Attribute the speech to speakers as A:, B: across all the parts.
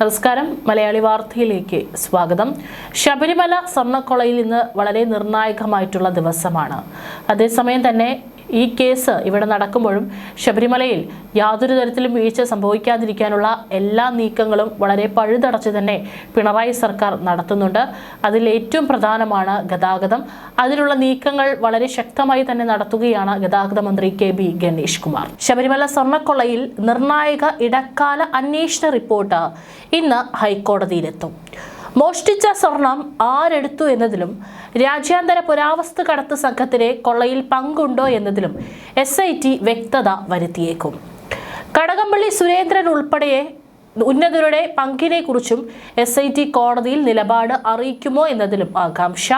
A: നമസ്കാരം. മലയാളി വാർത്തയിലേക്ക് സ്വാഗതം. ശബരിമല സ്വർണ്ണക്കൊള്ളയിൽ ഇന്ന് വളരെ നിർണായകമായിട്ടുള്ള ദിവസമാണ്. അതേസമയം തന്നെ ഈ കേസ് ഇവിടെ നടക്കുമ്പോഴും ശബരിമലയിൽ യാതൊരു തരത്തിലും വീഴ്ച സംഭവിക്കാതിരിക്കാനുള്ള എല്ലാ നീക്കങ്ങളും വളരെ പഴുതടച്ച് തന്നെ പിണറായി സർക്കാർ നടത്തുന്നുണ്ട്. അതിൽ ഏറ്റവും പ്രധാനമാണ് ഗതാഗതം. അതിനുള്ള നീക്കങ്ങൾ വളരെ ശക്തമായി തന്നെ നടത്തുകയാണ് ഗതാഗത മന്ത്രി കെ.ബി. ഗണേഷ് കുമാർ. ശബരിമല സ്വർണ്ണക്കൊള്ളയിൽ നിർണായക ഇടക്കാല അന്വേഷണ റിപ്പോർട്ട് ഇന്ന് ഹൈക്കോടതിയിലെത്തും. മോഷ്ടിച്ച സ്വർണം ആരെടുത്തു എന്നതിലും രാജ്യാന്തര പുരാവസ്തു കടത്ത് സംഘത്തിന് കൊള്ളയിൽ പങ്കുണ്ടോ എന്നതിലും SIT വ്യക്തത വരുത്തിയേക്കും. കടകംപള്ളി സുരേന്ദ്രൻ ഉൾപ്പെടെ ഉന്നതരുടെ പങ്കിനെക്കുറിച്ചും SIT കോടതിയിൽ നിലപാട് അറിയിക്കുമോ എന്നതിലും ആകാംക്ഷ.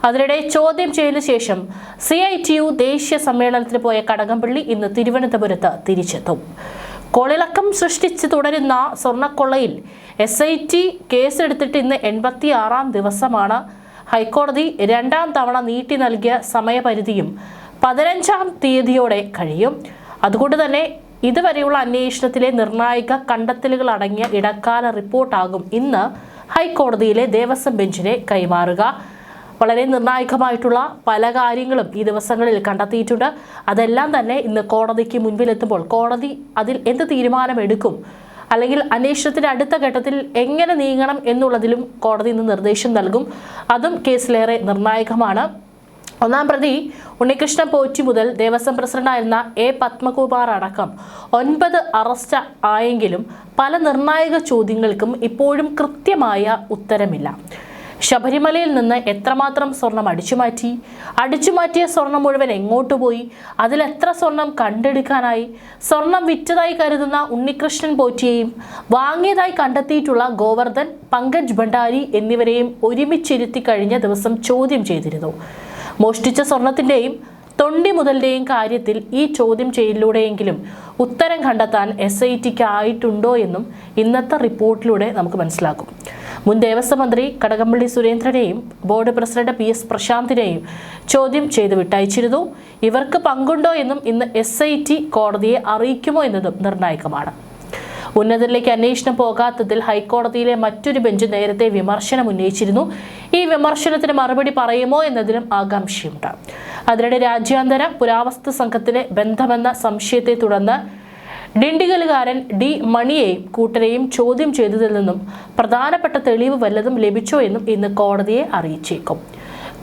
A: അതിനിടെ ചോദ്യം ചെയ്യലിന് ശേഷം CITU ദേശീയ സമ്മേളനത്തിന് പോയ കടകംപള്ളി ഇന്ന് തിരുവനന്തപുരത്ത് തിരിച്ചെത്തും. കോളിളക്കം സൃഷ്ടിച്ച് തുടരുന്ന സ്വർണ്ണക്കൊള്ളയിൽ SIT കേസെടുത്തിട്ട് ഇന്ന് 86ാം ദിവസമാണ്. ഹൈക്കോടതി 2ാം തവണ നീട്ടി നൽകിയ സമയപരിധിയും 15ാം തീയതിയോടെ കഴിയും. അതുകൊണ്ട് തന്നെ ഇതുവരെയുള്ള അന്വേഷണത്തിലെ നിർണായക കണ്ടെത്തലുകൾ അടങ്ങിയ ഇടക്കാല റിപ്പോർട്ടാകും ഇന്ന് ഹൈക്കോടതിയിലെ ദേവസ്വം ബെഞ്ചിനെ കൈമാറുക. വളരെ നിർണായകമായിട്ടുള്ള പല കാര്യങ്ങളും ഈ ദിവസങ്ങളിൽ കണ്ടെത്തിയിട്ടുണ്ട്. അതെല്ലാം തന്നെ ഇന്ന് കോടതിക്ക് മുൻപിലെത്തുമ്പോൾ കോടതി അതിൽ എന്ത് തീരുമാനമെടുക്കും, അല്ലെങ്കിൽ അന്വേഷണത്തിന്റെ അടുത്ത ഘട്ടത്തിൽ എങ്ങനെ നീങ്ങണം എന്നുള്ളതിലും കോടതി ഇന്ന് നിർദ്ദേശം നൽകും. അതും കേസിലേറെ നിർണായകമാണ്. ഒന്നാം പ്രതി ഉണ്ണികൃഷ്ണൻ പോറ്റി മുതൽ ദേവസ്വം പ്രസിഡന്റായിരുന്ന A. പത്മകുമാർ അടക്കം 9 അറസ്റ്റ് ആയെങ്കിലും പല നിർണായക ചോദ്യങ്ങൾക്കും ഇപ്പോഴും കൃത്യമായ ഉത്തരമില്ല. ശബരിമലയിൽ നിന്ന് എത്രമാത്രം സ്വർണം അടിച്ചുമാറ്റിയ സ്വർണം മുഴുവൻ എങ്ങോട്ട് പോയി, അതിൽ എത്ര സ്വർണം കണ്ടെടുക്കാനായി, സ്വർണം വിറ്റതായി കരുതുന്ന ഉണ്ണികൃഷ്ണൻ പോറ്റിയെയും വാങ്ങിയതായി കണ്ടെത്തിയിട്ടുള്ള ഗോവർദ്ധൻ, പങ്കജ് ഭണ്ഡാരി എന്നിവരെയും ഒരുമിച്ചിരുത്തി കഴിഞ്ഞ ദിവസം ചോദ്യം ചെയ്തിരുന്നു. മോഷ്ടിച്ച സ്വർണത്തിന്റെയും തൊണ്ടി മുതലിന്റെയും കാര്യത്തിൽ ഈ ചോദ്യം ചെയ്യലിലൂടെയെങ്കിലും ഉത്തരം കണ്ടെത്താൻ SITക്ക് ആയിട്ടുണ്ടോ എന്നും ഇന്നത്തെ റിപ്പോർട്ടിലൂടെ നമുക്ക് മനസ്സിലാക്കും. മുൻ ദേവസ്വം മന്ത്രി കടകംപള്ളി സുരേന്ദ്രനെയും ബോർഡ് പ്രസിഡന്റ് PS പ്രശാന്തിനെയും ചോദ്യം ചെയ്ത് വിട്ടയച്ചിരുന്നു. ഇവർക്ക് പങ്കുണ്ടോ എന്നും ഇന്ന് SIT കോടതിയെ അറിയിക്കുമോ എന്നതും നിർണായകമാണ്. ഉന്നതരിലേക്ക് അന്വേഷണം പോകാത്തതിൽ ഹൈക്കോടതിയിലെ മറ്റൊരു ബെഞ്ച് നേരത്തെ വിമർശനം ഉന്നയിച്ചിരുന്നു. ഈ വിമർശനത്തിന് മറുപടി പറയുമോ എന്നതിലും ആകാംക്ഷയുണ്ട്. അതിനിടെ രാജ്യാന്തര പുരാവസ്തു സംഘത്തിന് ബന്ധമെന്ന സംശയത്തെ തുടർന്ന് ഡിണ്ടിഗലുകാരൻ D. മണിയെയും കൂട്ടരെയും ചോദ്യം ചെയ്തതിൽ നിന്നും പ്രധാനപ്പെട്ട തെളിവ് വല്ലതും ലഭിച്ചോ എന്നും ഇന്ന് കോടതിയെ അറിയിച്ചേക്കും.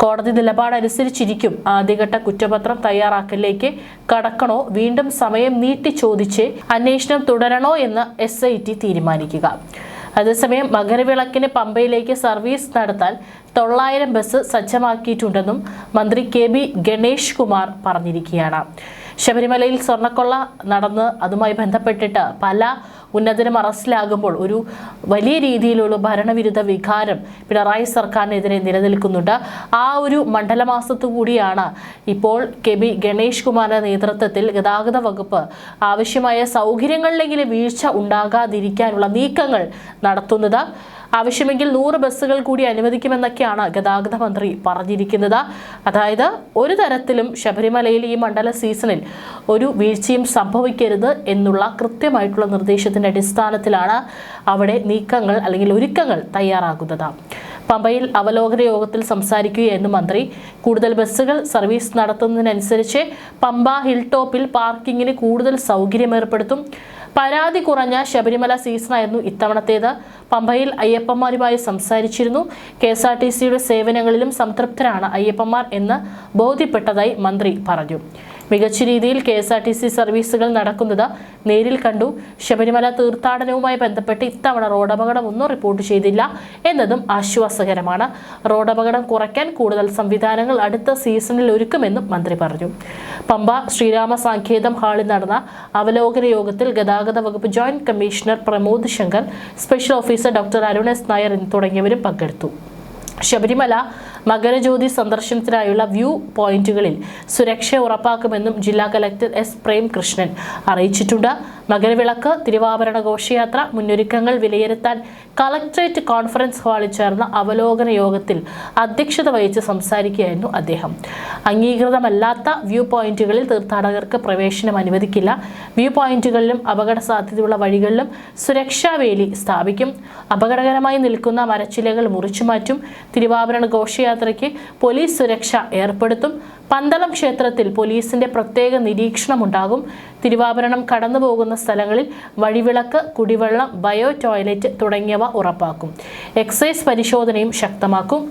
A: കോടതി നിലപാടനുസരിച്ചിരിക്കും ആദ്യഘട്ട കുറ്റപത്രം തയ്യാറാക്കലിലേക്ക് കടക്കണോ, വീണ്ടും സമയം നീട്ടി ചോദിച്ച് അന്വേഷണം തുടരണോ എന്ന് SIT തീരുമാനിക്കുക. അതേസമയം മകരവിളക്കിന് പമ്പയിലേക്ക് സർവീസ് നടത്താൻ 900 ബസ് സജ്ജമാക്കിയിട്ടുണ്ടെന്നും മന്ത്രി കെ.ബി. ഗണേഷ് കുമാർ പറഞ്ഞിരിക്കുകയാണ്. ശബരിമലയിൽ സ്വർണ്ണക്കൊള്ള നടന്ന് അതുമായി ബന്ധപ്പെട്ടിട്ട് പല ഉന്നതരും അറസ്റ്റിലാകുമ്പോൾ ഒരു വലിയ രീതിയിലുള്ള ഭരണവിരുദ്ധ വികാരം പിണറായി സർക്കാരിനെതിരെ നിലനിൽക്കുന്നുണ്ട്. ആ ഒരു മണ്ഡലമാസത്തു കൂടിയാണ് ഇപ്പോൾ കെ.ബി. ഗണേഷ് കുമാറിന്റെ നേതൃത്വത്തിൽ ഗതാഗത വകുപ്പ് ആവശ്യമായ സൗകര്യങ്ങളിലെങ്കിലും വീഴ്ച ഉണ്ടാകാതിരിക്കാനുള്ള നീക്കങ്ങൾ നടത്തുന്നത്. ആവശ്യമെങ്കിൽ 100 ബസ്സുകൾ കൂടി അനുവദിക്കുമെന്നൊക്കെയാണ് ഗതാഗത മന്ത്രി പറഞ്ഞിരിക്കുന്നത്. അതായത് ഒരു തരത്തിലും ശബരിമലയിൽ ഈ മണ്ഡല സീസണിൽ ഒരു വീഴ്ചയും സംഭവിക്കരുത് എന്നുള്ള കൃത്യമായിട്ടുള്ള നിർദ്ദേശത്തിന്റെ അടിസ്ഥാനത്തിലാണ് അവിടെ നീക്കങ്ങൾ അല്ലെങ്കിൽ ഒരുക്കങ്ങൾ തയ്യാറാകുന്നത്. പമ്പയിൽ അവലോകന യോഗത്തിൽ സംസാരിക്കുകയായിരുന്നു മന്ത്രി. കൂടുതൽ ബസ്സുകൾ സർവീസ് നടത്തുന്നതിനനുസരിച്ച് പമ്പ ഹിൽ ടോപ്പിൽ പാർക്കിങ്ങിന് കൂടുതൽ സൗകര്യം ഏർപ്പെടുത്തും. പരാതി കുറഞ്ഞ ശബരിമല സീസണായിരുന്നു ഇത്തവണത്തേത്. പമ്പയിൽ അയ്യപ്പന്മാരുമായി സംസാരിച്ചിരുന്നു. KSRTCയുടെ സേവനങ്ങളിലും സംതൃപ്തരാണ് അയ്യപ്പന്മാർ എന്ന് ബോധ്യപ്പെട്ടതായി മന്ത്രി പറഞ്ഞു. മികച്ച രീതിയിൽ KSRTC സർവീസുകൾ നടക്കുന്നത് നേരിൽ കണ്ടു. ശബരിമല തീർത്ഥാടനവുമായി ബന്ധപ്പെട്ട് ഇത്തവണ റോഡപകടമൊന്നും റിപ്പോർട്ട് ചെയ്തില്ല എന്നതും ആശ്വാസകരമാണ്. റോഡപകടം കുറയ്ക്കാൻ കൂടുതൽ സംവിധാനങ്ങൾ അടുത്ത സീസണിൽ ഒരുക്കുമെന്നും മന്ത്രി പറഞ്ഞു. പമ്പ ശ്രീരാമ സാങ്കേതം ഹാളിൽ നടന്ന അവലോകന യോഗത്തിൽ ഗതാഗത വകുപ്പ് joint commissioner Pramod Shankar, special officer doctor Arun S. Nair തുടങ്ങിയവരും പങ്കെടുത്തു. ശബരിമല മകരജ്യോതി സന്ദർശനത്തിനായുള്ള വ്യൂ പോയിന്റുകളിൽ സുരക്ഷ ഉറപ്പാക്കുമെന്നും ജില്ലാ കലക്ടർ S. പ്രേംകൃഷ്ണൻ അറിയിച്ചിട്ടുണ്ട്. മകരവിളക്ക് തിരുവാഭരണ ഘോഷയാത്ര മുന്നൊരുക്കങ്ങൾ വിലയിരുത്താൻ കളക്ടറേറ്റ് കോൺഫറൻസ് ഹാളിൽ ചേർന്ന അവലോകന യോഗത്തിൽ അധ്യക്ഷത വഹിച്ച് സംസാരിക്കുകയായിരുന്നു അദ്ദേഹം. അംഗീകൃതമല്ലാത്ത വ്യൂ പോയിന്റുകളിൽ തീർത്ഥാടകർക്ക് പ്രവേശനം അനുവദിക്കില്ല. വ്യൂ പോയിന്റുകളിലും അപകട സാധ്യതയുള്ള വഴികളിലും സുരക്ഷാ വേലി സ്ഥാപിക്കും. അപകടകരമായി നിൽക്കുന്ന മരച്ചില്ലകൾ മുറിച്ചുമാറ്റും. തിരുവാഭരണ ഘോഷയാത്രയ്ക്ക് പോലീസ് സുരക്ഷ ഏർപ്പെടുത്തും. പന്തളം ക്ഷേത്രത്തിൽ പോലീസിന്റെ പ്രത്യേക നിരീക്ഷണമുണ്ടാകും. തിരുവാഭരണം കടന്നുപോകുന്ന സ്ഥലങ്ങളിൽ വഴിവിളക്ക്, കുടിവെള്ളം, ബയോ ടോയ്ലറ്റ് തുടങ്ങിയവ ഉറപ്പാക്കും. എക്സൈസ് പരിശോധനയും ശക്തമാക്കും.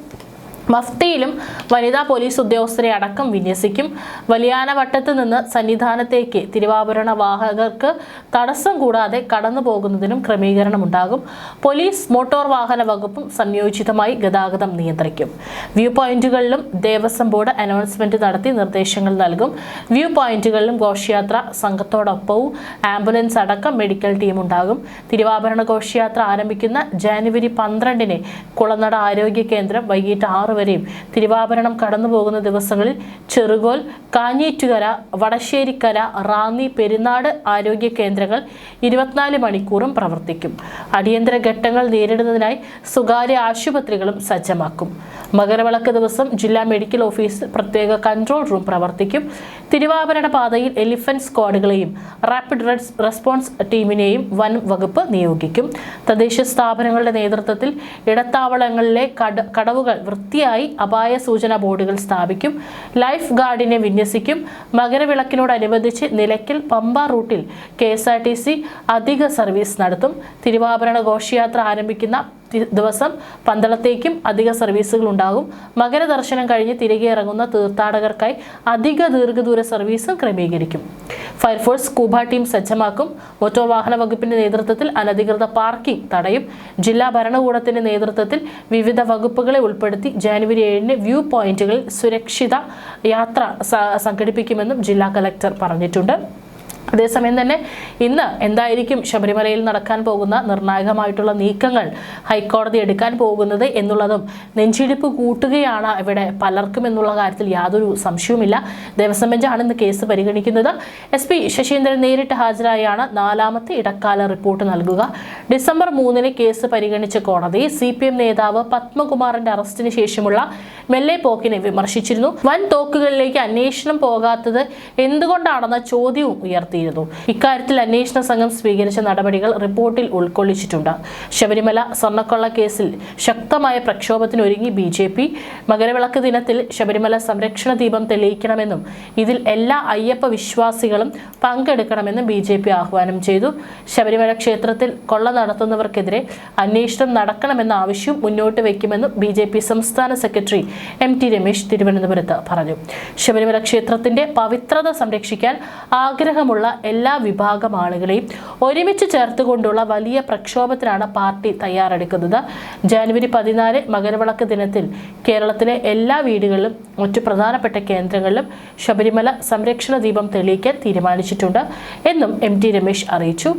A: മഫ്തിയിലും വനിതാ പോലീസ് ഉദ്യോഗസ്ഥരെ അടക്കം വിന്യസിക്കും. വലിയാനവട്ടത്ത് നിന്ന് സന്നിധാനത്തേക്ക് തിരുവാഭരണ വാഹകർക്ക് തടസ്സം കൂടാതെ കടന്നു പോകുന്നതിനും ക്രമീകരണമുണ്ടാകും. പോലീസ്, മോട്ടോർ വാഹന വകുപ്പും സംയോജിതമായി ഗതാഗതം നിയന്ത്രിക്കും. വ്യൂ പോയിന്റുകളിലും ദേവസ്വം ബോർഡ് അനൗൺസ്മെന്റ് നടത്തി നിർദ്ദേശങ്ങൾ നൽകും. വ്യൂ പോയിന്റുകളിലും ഘോഷയാത്ര സംഘത്തോടൊപ്പവും ആംബുലൻസ് അടക്കം മെഡിക്കൽ ടീം ഉണ്ടാകും. തിരുവാഭരണ ഘോഷയാത്ര ആരംഭിക്കുന്ന ജനുവരി 12-ന് കുളനട ആരോഗ്യ കേന്ദ്രം വൈകിട്ട് 6 വരെയും തിരുവാഭരണം കടന്നുപോകുന്ന ദിവസങ്ങളിൽ ചെറുകോൽ, കാഞ്ഞീറ്റുകര, വടശ്ശേരിക്കര, റാന്നി, പെരുന്നാട് ആരോഗ്യ കേന്ദ്രങ്ങൾ 24 മണിക്കൂറും പ്രവർത്തിക്കും. അടിയന്തര ഘട്ടങ്ങൾ നേരിടുന്നതിനായി സ്വകാര്യ ആശുപത്രികളും സജ്ജമാക്കും. മകരവിളക്ക് ദിവസം ജില്ലാ മെഡിക്കൽ ഓഫീസിൽ പ്രത്യേക കൺട്രോൾ റൂം പ്രവർത്തിക്കും. തിരുവാഭരണ പാതയിൽ എലിഫന്റ് സ്ക്വാഡുകളെയും റാപ്പിഡ് റെസ്പോൺസ് ടീമിനെയും വനം വകുപ്പ് നിയോഗിക്കും. തദ്ദേശ സ്ഥാപനങ്ങളുടെ നേതൃത്വത്തിൽ ഇടത്താവളങ്ങളിലെ കടവുകൾ വൃത്തിയായി അപായ സൂചനാ ബോർഡുകൾ സ്ഥാപിക്കും. ലൈഫ് ഗാർഡിനെ വിന്യസിക്കും. മകരവിളക്കിനോടനുബന്ധിച്ച് നിലയ്ക്കൽ പമ്പ റൂട്ടിൽ KSRTC അധിക സർവീസ് നടത്തും. തിരുവാഭരണ ഘോഷയാത്ര ആരംഭിക്കുന്ന ദിവസം പന്തളത്തേക്കും അധിക സർവീസുകൾ ഉണ്ടാകും. മകരദർശനം കഴിഞ്ഞ് തിരികെ ഇറങ്ങുന്ന തീർത്ഥാടകർക്കായി അധിക ദീർഘദൂര സർവീസും ക്രമീകരിക്കും. ഫയർഫോഴ്സ്, സ്കൂബ ടീം സജ്ജമാക്കും. മോട്ടോർ വാഹന വകുപ്പിന്റെ നേതൃത്വത്തിൽ അനധികൃത പാർക്കിംഗ് തടയും. ജില്ലാ ഭരണകൂടത്തിന്റെ നേതൃത്വത്തിൽ വിവിധ വകുപ്പുകളെ ഉൾപ്പെടുത്തി ജനുവരി 7-ന് വ്യൂ പോയിന്റുകളിൽ സുരക്ഷിത യാത്ര സംഘടിപ്പിക്കുമെന്നും ജില്ലാ കലക്ടർ പറഞ്ഞിട്ടുണ്ട്. അതേസമയം തന്നെ ഇന്ന് എന്തായിരിക്കും ശബരിമലയിൽ നടക്കാൻ പോകുന്ന നിർണായകമായിട്ടുള്ള നീക്കങ്ങൾ ഹൈക്കോടതി എടുക്കാൻ പോകുന്നത് എന്നുള്ളതും നെഞ്ചിടിപ്പ് കൂട്ടുകയാണ് ഇവിടെ പലർക്കും എന്നുള്ള കാര്യത്തിൽ യാതൊരു സംശയവുമില്ല. ദേവസ്വം ബെഞ്ചാണ് ഇന്ന് കേസ് പരിഗണിക്കുന്നത്. SP ശശീന്ദ്രൻ നേരിട്ട് ഹാജരായാണ് 4ാമത്തെ ഇടക്കാല റിപ്പോർട്ട് നൽകുക. ഡിസംബർ 3-ന് കേസ് പരിഗണിച്ച കോടതി CPM നേതാവ് പത്മകുമാറിന്റെ അറസ്റ്റിന് ശേഷമുള്ള മെല്ലെ പോക്കിനെ വിമർശിച്ചിരുന്നു. വൻ തോക്കുകളിലേക്ക് അന്വേഷണം പോകാത്തത് എന്തുകൊണ്ടാണെന്ന ചോദ്യവും ഉയർത്തി. ഇക്കാര്യത്തിൽ അന്വേഷണ സംഘം സ്വീകരിച്ച നടപടികൾ റിപ്പോർട്ടിൽ ഉൾക്കൊള്ളിച്ചിട്ടുണ്ട്. ശബരിമല സ്വർണ്ണക്കൊള്ള കേസിൽ ശക്തമായ പ്രക്ഷോഭത്തിനൊരുങ്ങി BJP. മകരവിളക്ക് ദിനത്തിൽ ശബരിമല സംരക്ഷണ ദീപം തെളിയിക്കണമെന്നും ഇതിൽ എല്ലാ അയ്യപ്പ വിശ്വാസികളും പങ്കെടുക്കണമെന്നും BJP ആഹ്വാനം ചെയ്തു. ശബരിമല ക്ഷേത്രത്തിൽ കൊള്ള നടത്തുന്നവർക്കെതിരെ അന്വേഷണം നടക്കണമെന്ന ആവശ്യം മുന്നോട്ട് വയ്ക്കുമെന്നും BJP സംസ്ഥാന സെക്രട്ടറി MT രമേശ് തിരുവനന്തപുരത്ത് പറഞ്ഞു. ശബരിമല ക്ഷേത്രത്തിന്റെ പവിത്രത സംരക്ഷിക്കാൻ ആഗ്രഹമുള്ള എല്ലാ വിഭാഗം ആളുകളെയും ഒരുമിച്ച് ചേർത്തുകൊണ്ടുള്ള വലിയ പ്രക്ഷോഭത്തിനാണ് പാർട്ടി തയ്യാറെടുക്കുന്നത്. ജനുവരി 14 മകരവിളക്ക് ദിനത്തിൽ കേരളത്തിലെ എല്ലാ വീടുകളിലും മറ്റു പ്രധാനപ്പെട്ട കേന്ദ്രങ്ങളിലും ശബരിമല സംരക്ഷണ ദീപം തെളിയിക്കാൻ തീരുമാനിച്ചിട്ടുണ്ട് എന്നും MT രമേശ് അറിയിച്ചു.